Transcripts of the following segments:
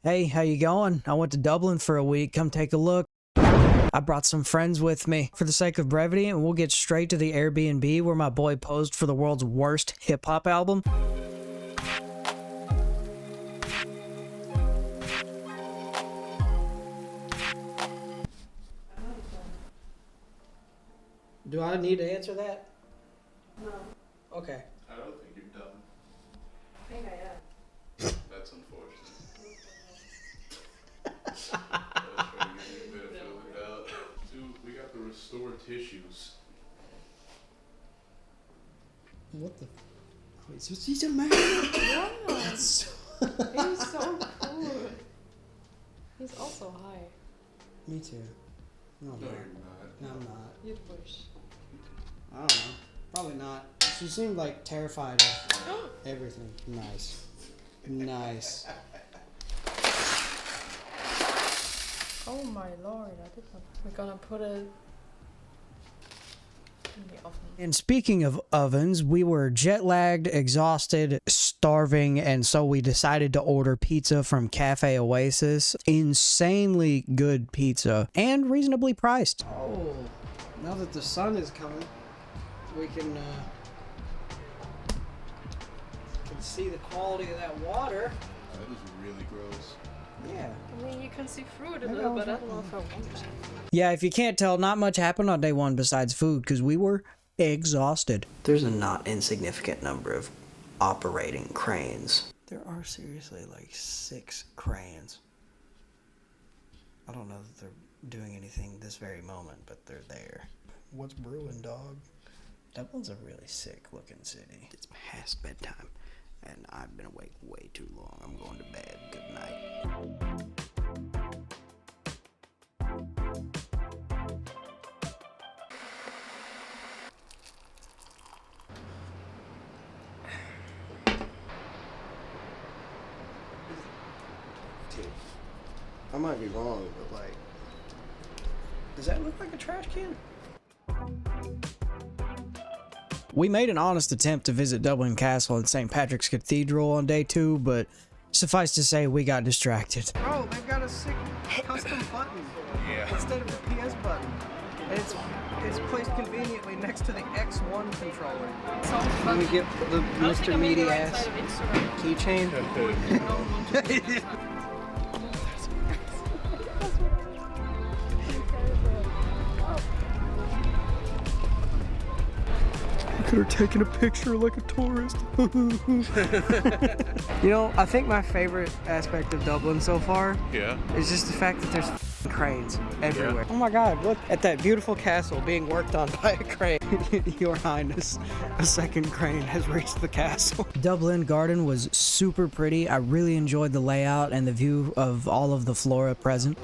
Hey, how you going? I went to Dublin for a week. Come take a look. I brought some friends with me for the sake of brevity, and we'll get straight to the Airbnb where my boy posed for the world's worst hip-hop album. Do I need to answer that? No. Okay. I don't think you're dumb. I think I am. That's unfortunate. I was trying to give you a benefit of the doubt. Dude, we got the restore tissues. What the? Wait, so he's a man? Yeah. That's so... He's so cool. He's also high. Me too. No, I'm No, not. you're not. No, I'm not. You'd wish. I don't know. Probably not. She seemed like terrified of everything. Nice. Nice. Oh my lord, I did not. We're gonna put it in the oven. And speaking of ovens, we were jet lagged, exhausted, starving, and so we decided to order pizza from Cafe Oasis. Insanely good pizza and reasonably priced. Oh, now that the sun is coming, we can see the quality of that water. That is really gross. Yeah. I mean, you can see through it a little bit. I don't know if I want to. Yeah, if you can't tell, not much happened on day one besides food because we were exhausted. There's a not insignificant number of operating cranes. There are seriously like 6 cranes. I don't know that they're doing anything this very moment, but they're there. What's brewing, dog? Dublin's a really sick looking city. It's past bedtime, and I've been awake way too long. I'm going to bed. Good night. I might be wrong, but like, does that look like a trash can? We made an honest attempt to visit Dublin Castle and St. Patrick's Cathedral on day 2, but suffice to say we got distracted. Bro, they've got a sick custom button instead of the PS button. And it's placed conveniently next to the X1 controller. Let me get the Mr. Meaty ass keychain. Could have taken a picture like a tourist. You know, I think my favorite aspect of Dublin so far is just the fact that there's cranes everywhere. Oh my god, look at that beautiful castle being worked on by a crane. Your Highness, a second crane has reached the castle. Dublin Garden was super pretty. I really enjoyed the layout and the view of all of the flora present.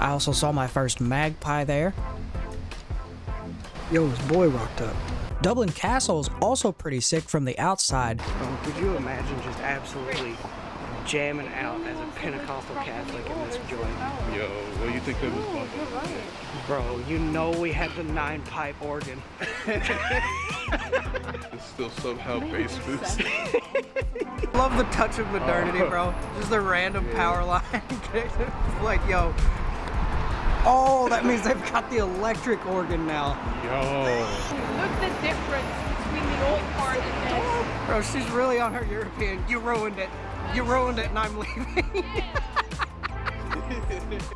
I also saw my first magpie there. Yo, his boy rocked up. Dublin Castle is also pretty sick from the outside. Could you imagine just absolutely jamming out as a Pentecostal Catholic in this joint? Yo, what do you think that was bumping? Bro, you know we had the 9-pipe organ. It's still somehow bass boost. Love the touch of modernity, bro. Just the random power line. It's like, yo. Oh, that means they've got the electric organ now. Yo. Look the difference between the old part and this. Bro, she's really on her European. You ruined it. You ruined it and I'm leaving.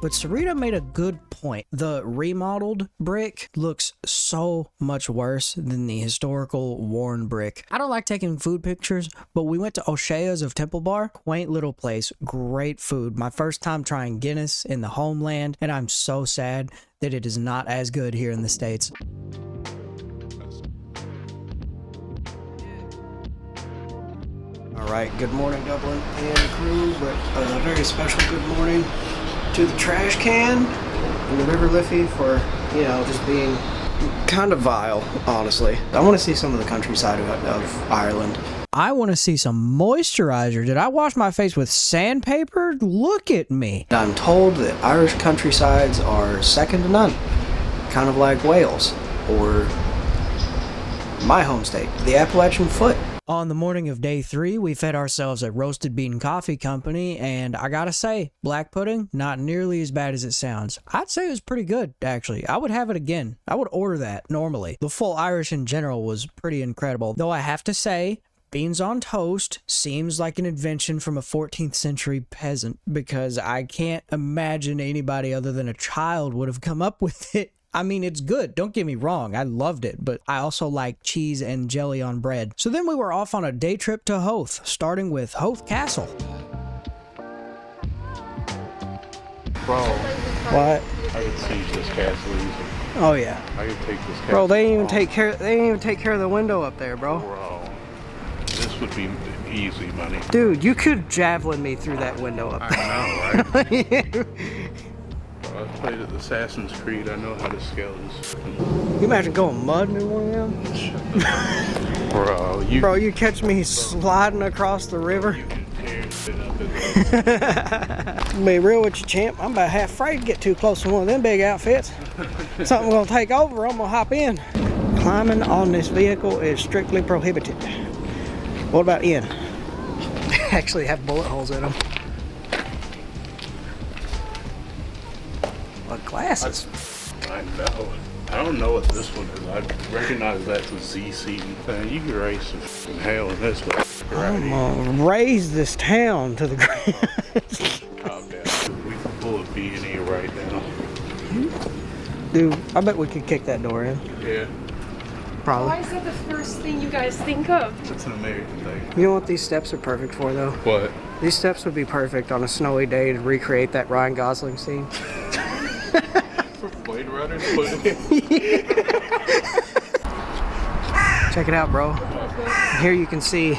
But Sarita made a good point. The remodeled brick looks so much worse than the historical worn brick. I don't like taking food pictures, but we went to O'Shea's of Temple Bar. Quaint little place, great food. My first time trying Guinness in the homeland, and I'm so sad that it is not as good here in the States. Alright, good morning Dublin and crew, but a very special good morning to the trash can in the River Liffey for, you know, just being kind of vile, honestly. I want to see some of the countryside of Ireland. I want to see some moisturizer. Did I wash my face with sandpaper? Look at me. I'm told that Irish countrysides are second to none. Kind of like Wales or my home state, the Appalachian Foot. On the morning of day 3, we fed ourselves at Roasted Bean Coffee Company, and I gotta say, black pudding, not nearly as bad as it sounds. I'd say it was pretty good, actually. I would have it again. I would order that, normally. The full Irish in general was pretty incredible. Though I have to say, beans on toast seems like an invention from a 14th century peasant, because I can't imagine anybody other than a child would have come up with it. I mean, it's good, don't get me wrong, I loved it, but I also like cheese and jelly on bread. So then we were off on a day trip to Howth, starting with Howth Castle. Bro, What? I could siege this castle easy. Oh yeah. I could take this castle. Bro, they didn't even take care. They didn't even take care of the window up there, bro. Bro, this would be easy money. Dude, you could javelin me through that window up there. I know, right? Bro, I played at Assassin's Creed. I know how to scale this. You imagine going mud in one of them? Bro, You catch me sliding across the river. You can tear shit up in there. Be real with you, champ. I'm about half afraid to get too close to one of them big outfits. Something gonna take over, I'm gonna hop in. Climbing on this vehicle is strictly prohibited. What about in? Actually have bullet holes in them. What glasses? I know. I don't know what this one is. I recognize that's a Z seat. Man, you can raise some f***ing hell in this one. I'm gonna raise this town to the ground. Calm down. We can pull a B&E right now. Dude, I bet we could kick that door in. Yeah, Probably. Why is that the first thing you guys think of? it's an American thing. You know what these steps are perfect for, though? What? These steps would be perfect on a snowy day to recreate that Ryan Gosling scene. Blade Runner? Put it in. Check it out, bro. Here you can see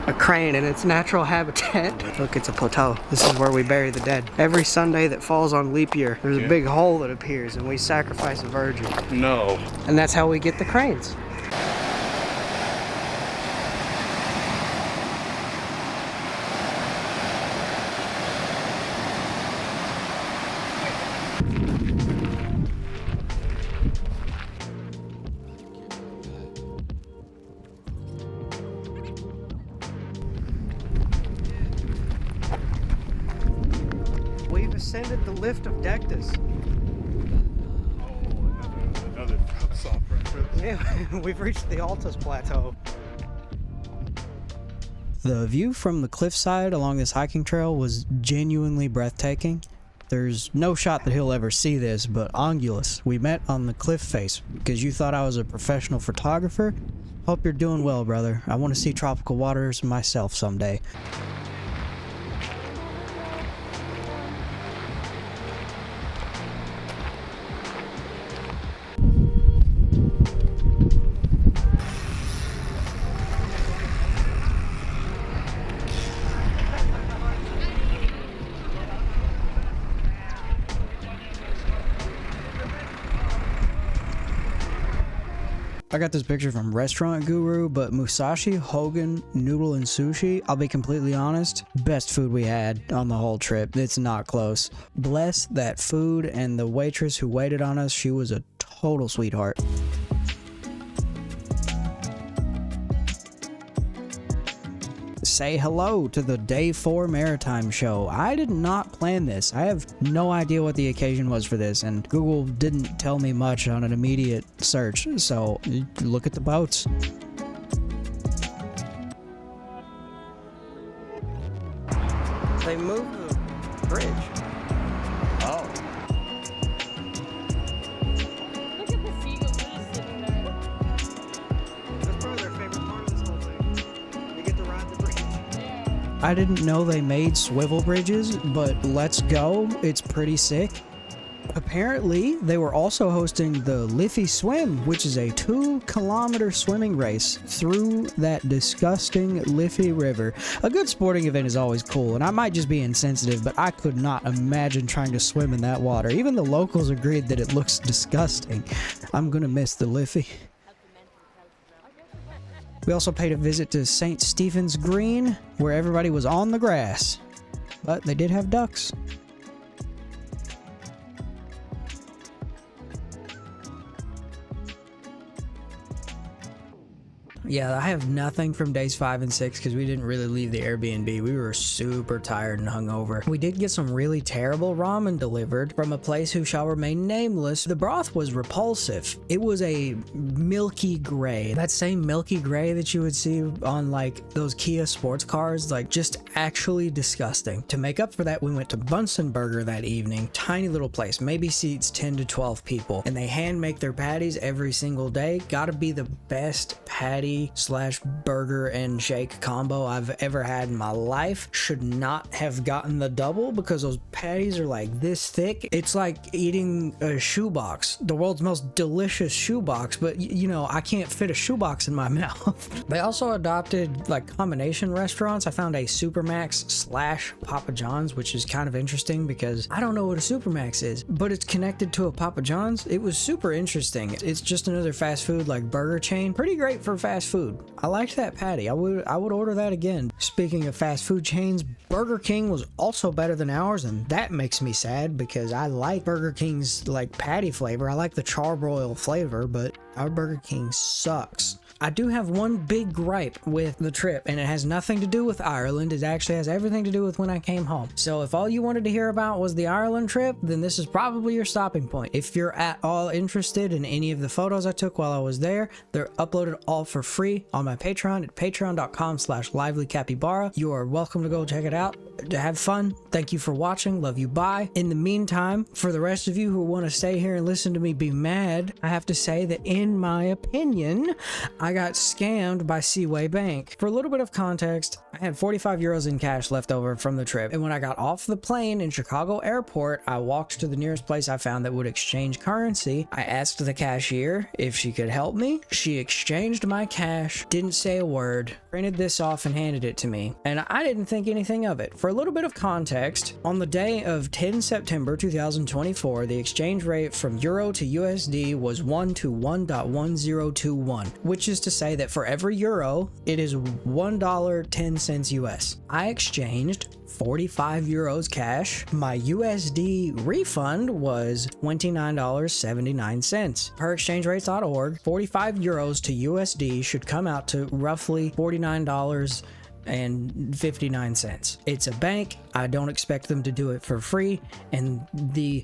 a crane in its natural habitat. Look, it's a plateau. This is where we bury the dead. Every Sunday that falls on leap year, there's a big hole that appears and we sacrifice a virgin. No. And that's how we get the cranes. We've ascended the lift of Dectus. Oh, another soft reference. Yeah, we've reached the Altus Plateau. The view from the cliffside along this hiking trail was genuinely breathtaking. There's no shot that he'll ever see this, but Ongulus, we met on the cliff face because you thought I was a professional photographer. Hope you're doing well, brother. I want to see tropical waters myself someday. I got this picture from Restaurant Guru, but Musashi, Hogan, Noodle, and Sushi, I'll be completely honest, best food we had on the whole trip. It's not close. Bless that food, and the waitress who waited on us, she was a total sweetheart. Say hello to the Day 4 Maritime Show. I did not plan this. I have no idea what the occasion was for this, and Google didn't tell me much on an immediate search, so look at the boats. They moved the bridge. Oh. Look at the seagull just sitting there. That's probably their favorite part of this whole thing. They get to ride the bridge. I didn't know they made swivel bridges, but let's go. It's pretty sick. Apparently, they were also hosting the Liffey Swim, which is a 2-kilometer swimming race through that disgusting Liffey River. A good sporting event is always cool, and I might just be insensitive, but I could not imagine trying to swim in that water. Even the locals agreed that it looks disgusting. I'm gonna miss the Liffey. We also paid a visit to St. Stephen's Green, where everybody was on the grass. But they did have ducks. Yeah, I have nothing from days 5 and 6 because we didn't really leave the Airbnb. We were super tired and hungover. We did get some really terrible ramen delivered from a place who shall remain nameless. The broth was repulsive. It was a milky gray. That same milky gray that you would see on like those Kia sports cars, like just actually disgusting. To make up for that, we went to Bunsen Burger that evening. Tiny little place, maybe seats 10 to 12 people, and they hand make their patties every single day. Gotta be the best patty slash burger and shake combo I've ever had in my life. Should not have gotten the double because those patties are like this thick. It's like eating a shoebox, the world's most delicious shoebox, but you know, I can't fit a shoebox in my mouth. They also adopted like combination restaurants. I found a Supermax slash Papa John's, which is kind of interesting because I don't know what a Supermax is, but it's connected to a Papa John's. It was super interesting. It's just another fast food like burger chain. Pretty great for fast food. I liked that patty. I would order that again. Speaking of fast food chains, Burger King was also better than ours, and that makes me sad because I like Burger King's like patty flavor. I like the charbroil flavor, but our Burger King sucks. I do have one big gripe with the trip, and it has nothing to do with Ireland. It actually has everything to do with when I came home. So if all you wanted to hear about was the Ireland trip, then this is probably your stopping point. If you're at all interested in any of the photos I took while I was there, they're uploaded all for free on my Patreon at patreon.com/livelycapybara. You are welcome to go check it out. Have fun. Thank you for watching. Love you. Bye. In the meantime, for the rest of you who want to stay here and listen to me be mad, I have to say that in my opinion, I got scammed by Seaway Bank. For a little bit of context, I had 45 euros in cash left over from the trip, and when I got off the plane in Chicago airport, I walked to the nearest place I found that would exchange currency. I asked the cashier if she could help me. She exchanged my cash, didn't say a word, printed this off and handed it to me, and I didn't think anything of it. For a little bit of context, on the day of 10 September 2024, the exchange rate from euro to USD was 1 to 1.1021, which is to say that for every euro, it is $1.10 US. I exchanged 45 euros cash. My USD refund was $29.79. Per exchange-rates.org, 45 euros to USD should come out to roughly $49.59. It's a bank. I don't expect them to do it for free, and the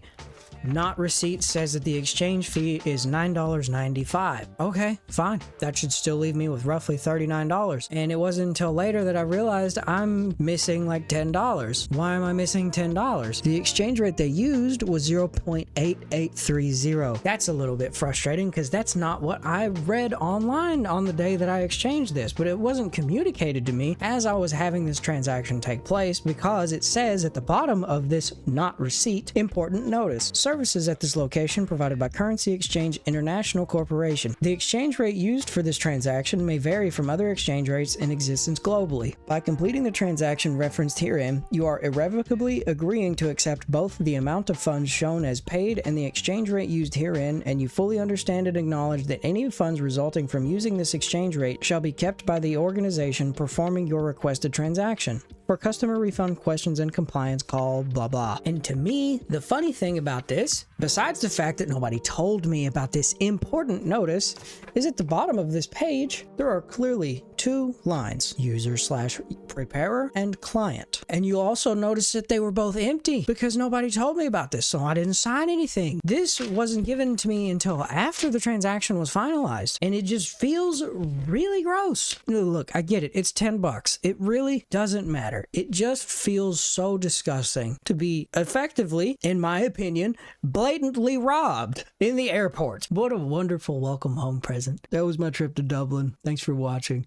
not receipt says that the exchange fee is $9.95. Okay, fine. That should still leave me with roughly $39. And it wasn't until later that I realized I'm missing like $10. Why am I missing $10? The exchange rate they used was 0.8830. That's a little bit frustrating because that's not what I read online on the day that I exchanged this, but it wasn't communicated to me as I was having this transaction take place because it says at the bottom of this not receipt, important notice. Services at this location provided by Currency Exchange International Corporation. The exchange rate used for this transaction may vary from other exchange rates in existence globally. By completing the transaction referenced herein, you are irrevocably agreeing to accept both the amount of funds shown as paid and the exchange rate used herein, and you fully understand and acknowledge that any funds resulting from using this exchange rate shall be kept by the organization performing your requested transaction. For customer refund questions and compliance, call blah blah. And to me, the funny thing about this, besides the fact that nobody told me about this important notice, is at the bottom of this page, there are clearly two lines, user/preparer and client. And you'll also notice that they were both empty because nobody told me about this, so I didn't sign anything. This wasn't given to me until after the transaction was finalized, and it just feels really gross. Look, I get it. It's $10. It really doesn't matter. It just feels so disgusting to be effectively, in my opinion, blatantly robbed in the airport. What a wonderful welcome home present. That was my trip to Dublin. Thanks for watching.